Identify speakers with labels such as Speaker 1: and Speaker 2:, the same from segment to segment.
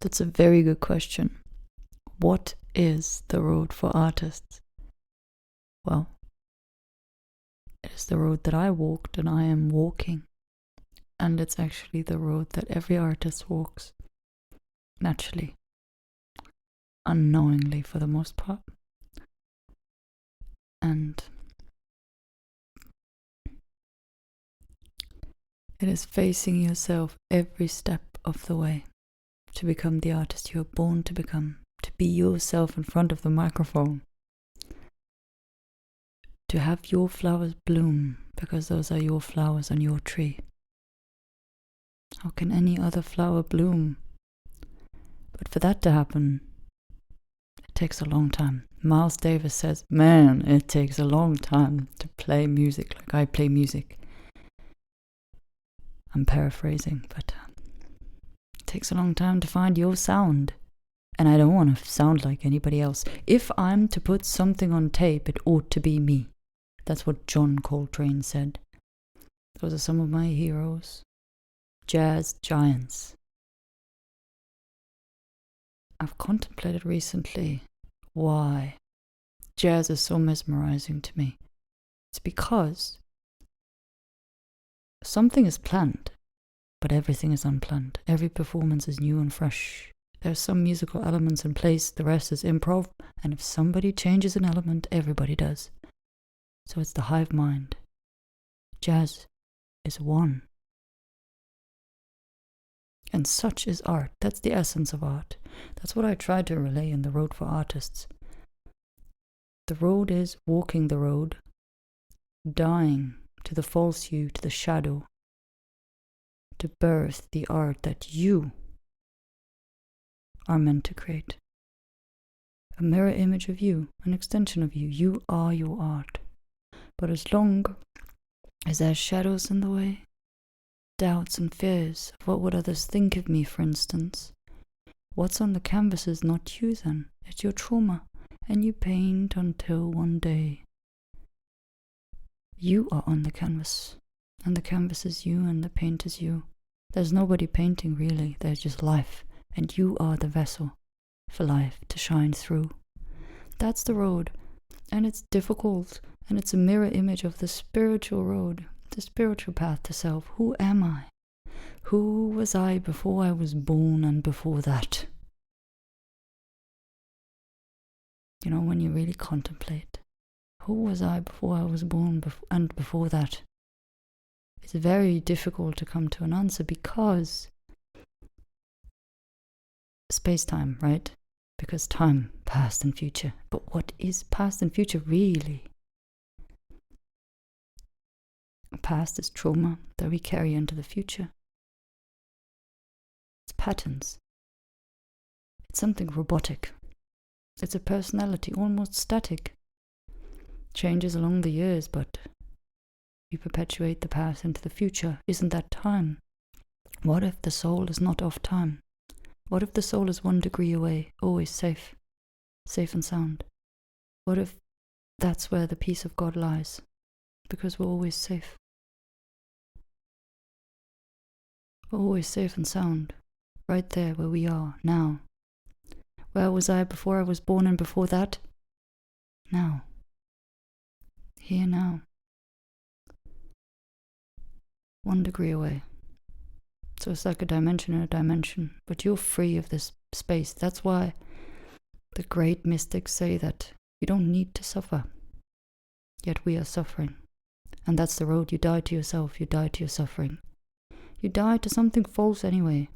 Speaker 1: That's a very good question. What is the road for artists? Well, it is the road that I walked and I am walking. And it's actually the road that every artist walks. Naturally. Unknowingly for the most part. And it is facing yourself every step of the way to become the artist you are born to become, to be yourself in front of the microphone, to have your flowers bloom because those are your flowers on your tree. How can any other flower bloom? But for that to happen, it takes a long time. Miles Davis says, man, it takes a long time to play music like I play music. I'm paraphrasing, but it takes a long time to find your sound. And I don't want to sound like anybody else. If I'm to put something on tape, it ought to be me. That's what John Coltrane said. Those are some of my heroes. Jazz giants. I've contemplated recently why jazz is so mesmerizing to me. It's because something is planned, but everything is unplanned. Every performance is new and fresh. There's some musical elements in place, the rest is improv, and if somebody changes an element, everybody does. So it's the hive mind. Jazz is one. And such is art. That's the essence of art. That's what I try to relay in The Road for Artists. The road is walking the road, dying to the false you, to the shadow, to birth the art that you are meant to create. A mirror image of you, an extension of you. You are your art. But as long as there's shadows in the way, doubts and fears of what would others think of me, for instance, what's on the canvas is not you then, it's your trauma, and you paint until one day you are on the canvas, and the canvas is you and the paint is you. There's nobody painting really, there's just life, and you are the vessel for life to shine through. That's the road, and it's difficult, and it's a mirror image of the spiritual road, the spiritual path to self. Who am I? Who was I before I was born and before that? You know, when you really contemplate, who was I before I was born and before that? It's very difficult to come to an answer because space-time, right? Because time, past and future. But what is past and future really? Past is trauma that we carry into the future. It's patterns. It's something robotic. It's a personality, almost static. Changes along the years, but we perpetuate the past into the future. Isn't that time? What if the soul is not of time? What if the soul is 1 degree away, always safe and sound? What if that's where the peace of God lies? Because we're always safe. We're always safe and sound, right there where we are, now. Where was I before I was born and before that? Now. Here now. 1 degree away. So it's like a dimension in a dimension, but you're free of this space. That's why the great mystics say that you don't need to suffer, yet we are suffering. And that's the road. You die to yourself, you die to your suffering. You die to something false anyway,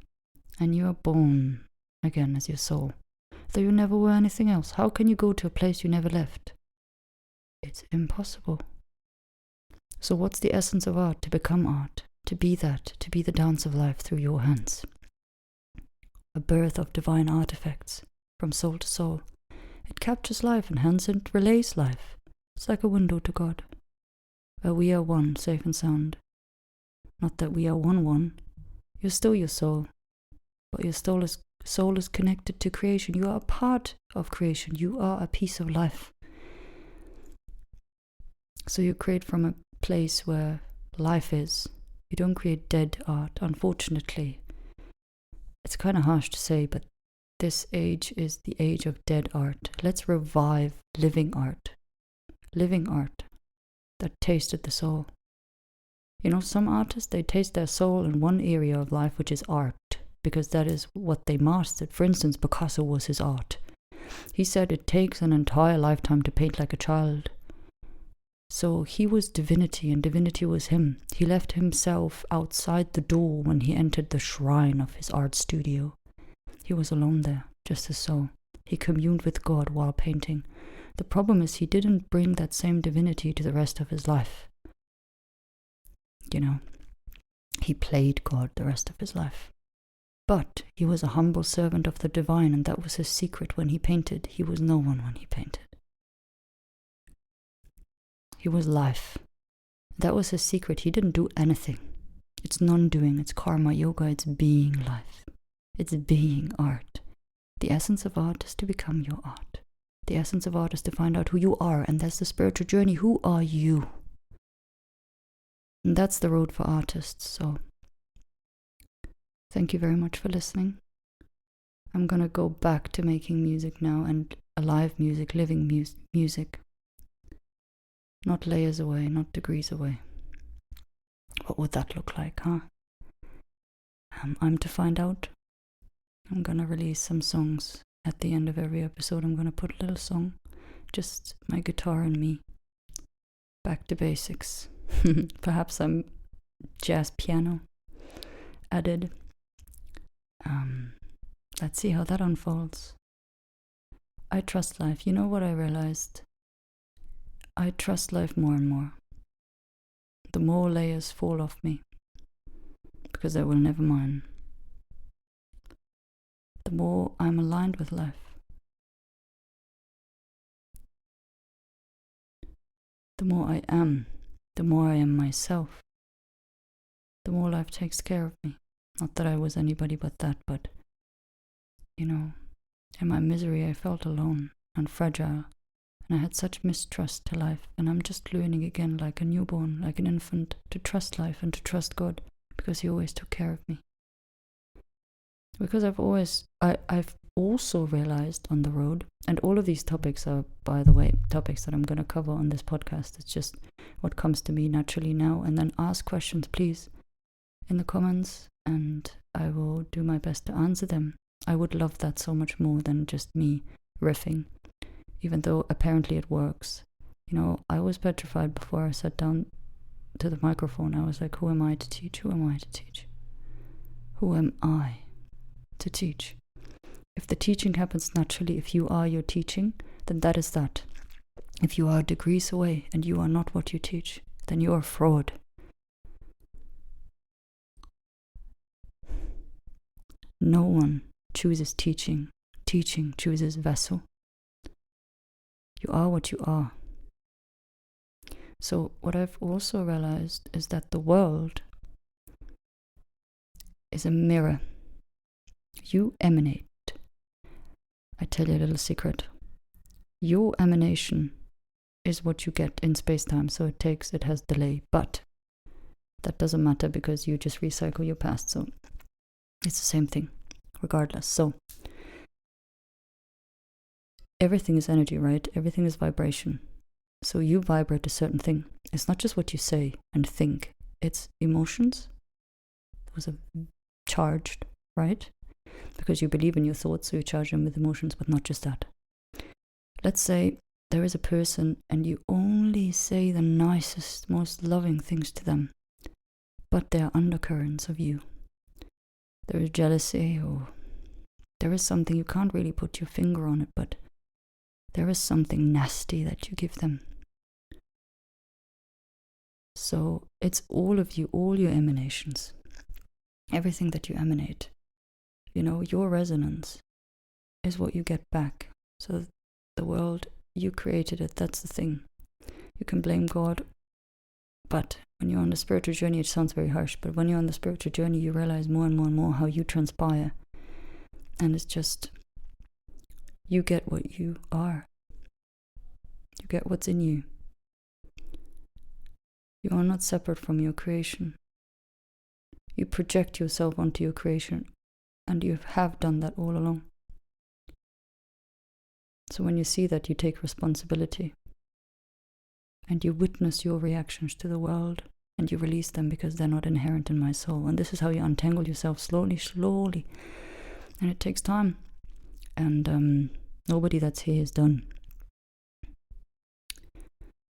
Speaker 1: and you are born again as your soul, though you never were anything else. How can you go to a place you never left? It's impossible. So what's the essence of art? To become art, to be that, to be the dance of life through your hands. A birth of divine artifacts from soul to soul. It captures life and hence it relays life. It's like a window to God, where we are one, safe and sound. Not that we are one. You're still your soul, but your soul is connected to creation. You are a part of creation. You are a piece of life. So you create from a place where life is. You don't create dead art, unfortunately. It's kind of harsh to say, but this age is the age of dead art. Let's revive living art that tasted the soul. You know, some artists, they taste their soul in one area of life, which is art, because that is what they mastered. For instance, Picasso was his art. He said it takes an entire lifetime to paint like a child. So he was divinity, and divinity was him. He left himself outside the door when he entered the shrine of his art studio. He was alone there, just his soul. He communed with God while painting. The problem is he didn't bring that same divinity to the rest of his life. You know, he played God the rest of his life. But he was a humble servant of the divine, and that was his secret when he painted. He was no one when he painted. He was life. That was his secret. He didn't do anything. It's non-doing, it's karma yoga, it's being life. It's being art. The essence of art is to become your art. The essence of art is to find out who you are, and that's the spiritual journey. Who are you? And that's the road for artists. So thank you very much for listening. I'm gonna go back to making music now, and alive music, living music. Not layers away, not degrees away. What would that look like, huh? I'm to find out. I'm gonna release some songs at the end of every episode. I'm gonna put a little song, just my guitar and me. Back to basics. Perhaps some jazz piano added. Let's see how that unfolds. I trust life. You know what I realized? I trust life more and more. The more layers fall off me, because I will never mine. The more I'm aligned with life. The more I am myself. The more life takes care of me. Not that I was anybody but that, but, you know, in my misery I felt alone and fragile, and I had such mistrust to life, and I'm just learning again, like a newborn, like an infant, to trust life and to trust God, because He always took care of me. Because I've also realized on the road, and all of these topics are, by the way, topics that I'm going to cover on this podcast. It's just what comes to me naturally now. And then ask questions, please, in the comments, and I will do my best to answer them. I would love that so much more than just me riffing, even though apparently it works. You know, I was petrified before I sat down to the microphone. I was like, who am I to teach? Who am I to teach? Who am I to teach? If the teaching happens naturally, if you are your teaching, then that is that. If you are degrees away and you are not what you teach, then you are fraud. No one chooses teaching. Teaching chooses vessel. You are what you are. So what I've also realized is that the world is a mirror. You emanate. I tell you a little secret. Your emanation is what you get in space-time, so it has delay, but that doesn't matter because you just recycle your past, so it's the same thing, regardless. So everything is energy, right? Everything is vibration. So you vibrate a certain thing. It's not just what you say and think. It's emotions. Those are charged, right? Because you believe in your thoughts, so you charge them with emotions, but not just that. Let's say there is a person and you only say the nicest, most loving things to them, but there are undercurrents of you. There is jealousy, or there is something, you can't really put your finger on it, but there is something nasty that you give them. So it's all of you, all your emanations, everything that you emanate. You know, your resonance is what you get back. So the world, you created it, that's the thing. You can blame God, but when you're on the spiritual journey, it sounds very harsh, but when you're on the spiritual journey, you realize more and more and more how you transpire. And it's just, you get what you are. You get what's in you. You are not separate from your creation. You project yourself onto your creation, and you have done that all along. So when you see that, you take responsibility. And you witness your reactions to the world. And you release them because they're not inherent in my soul. And this is how you untangle yourself slowly, slowly. And it takes time. And nobody that's here is done.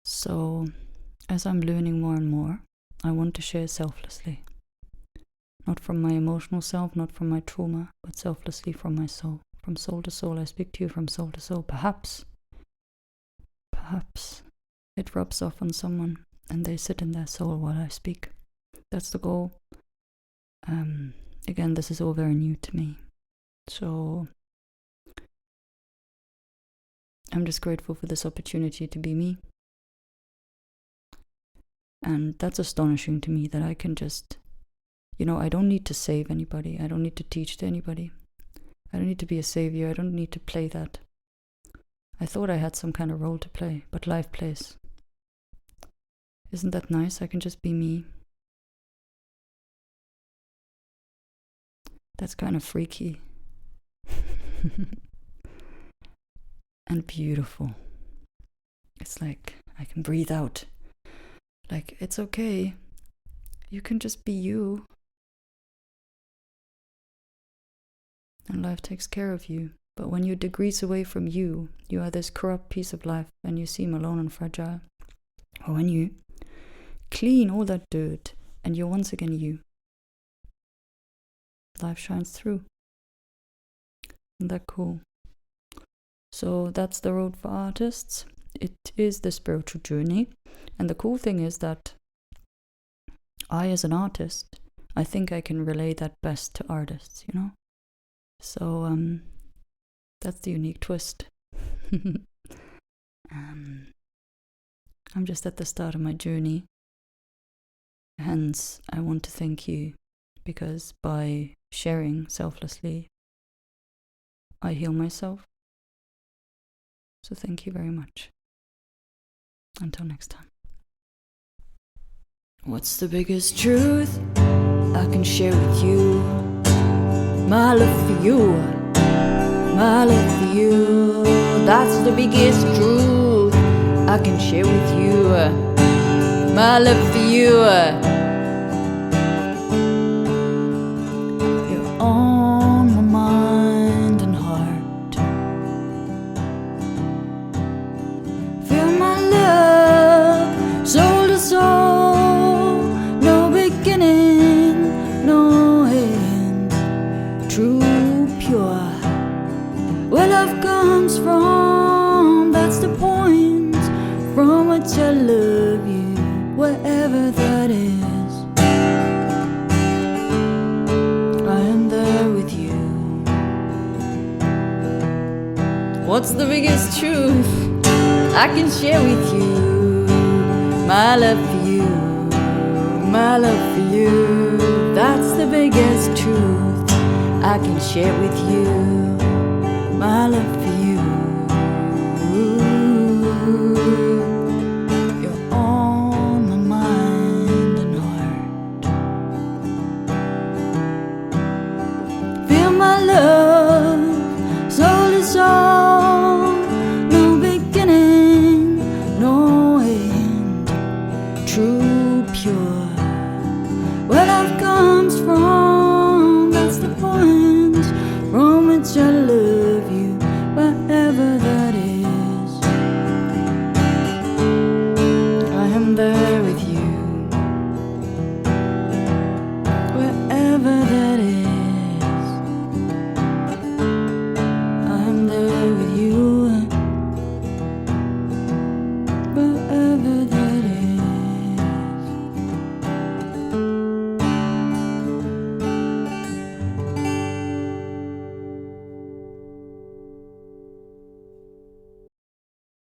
Speaker 1: So, as I'm learning more and more, I want to share selflessly. Not from my emotional self, not from my trauma, but selflessly from my soul. From soul to soul, I speak to you from soul to soul. Perhaps it rubs off on someone and they sit in their soul while I speak. That's the goal. Again, this is all very new to me. So I'm just grateful for this opportunity to be me. And that's astonishing to me that I can just, I don't need to save anybody. I don't need to teach to anybody. I don't need to be a savior. I don't need to play that. I thought I had some kind of role to play, but life plays. Isn't that nice? I can just be me. That's kind of freaky. And beautiful. It's like I can breathe out. Like, it's okay. You can just be you. And life takes care of you. But when you're degrees away from you, you are this corrupt piece of life and you seem alone and fragile. Or when you clean all that dirt and you're once again you, life shines through. Isn't that cool? So that's the road for artists. It is the spiritual journey. And the cool thing is that I, as an artist, I think I can relay that best to artists, So that's the unique twist. I'm just at the start of my journey. Hence, I want to thank you, because by sharing selflessly, I heal myself. So thank you very much. Until next time. What's the biggest truth I can share with you? My love for you, my love for you. That's the biggest truth I can share with you. My love for you. You're on my mind and heart. Feel my love, soul to soul. No beginning, no end. True, pure. Where love comes from, that's the point from which I love you, wherever that is. I am there with you. What's the biggest truth I can share with you? My love for you, my love for you. That's the biggest truth I can share with you. My love for you. You're on my mind and heart. Feel my love, soul to soul. No beginning, no end. True, pure. Where love comes from, that's the point from which I love.